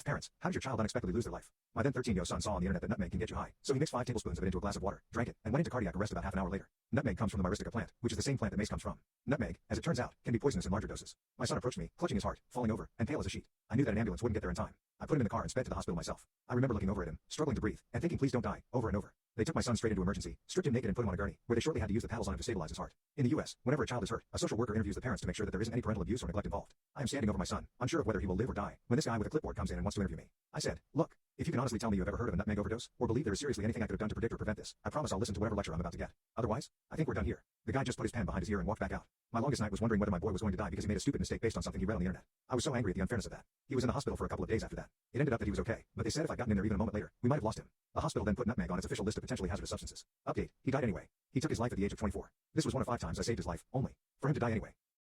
Parents, how did your child unexpectedly lose their life? My then 13-year-old son saw on the internet that nutmeg can get you high, so he mixed 5 tablespoons of it into a glass of water, drank it, and went into cardiac arrest about half an hour later. Nutmeg comes from the myristica plant, which is the same plant that mace comes from. Nutmeg, as it turns out, can be poisonous in larger doses. My son approached me, clutching his heart, falling over, and pale as a sheet. I knew that an ambulance wouldn't get there in time. I put him in the car and sped to the hospital myself. I remember looking over at him, struggling to breathe, and thinking please don't die, over and over. They took my son straight into emergency, stripped him naked and put him on a gurney, where they shortly had to use the paddles on him to stabilize his heart. In the US, whenever a child is hurt, a social worker interviews the parents to make sure that there isn't any parental abuse or neglect involved. I am standing over my son, unsure of whether he will live or die, when this guy with a clipboard comes in and wants to interview me. I said, look, if you can honestly tell me you have ever heard of a nutmeg overdose, or believe there is seriously anything I could have done to predict or prevent this, I promise I'll listen to whatever lecture I'm about to get. Otherwise, I think we're done here. The guy just put his pen behind his ear and walked back out. My longest night was wondering whether my boy was going to die because he made a stupid mistake based on something he read on the internet. I was so angry at the unfairness of that. He was in the hospital for a couple of days after that. It ended up that he was okay, but they said if I'd gotten in there even a moment later, we might have lost him. The hospital then put nutmeg on its official list of potentially hazardous substances. Update, he died anyway. He took his life at the age of 24. This was one of 5 times I saved his life, only for him to die anyway.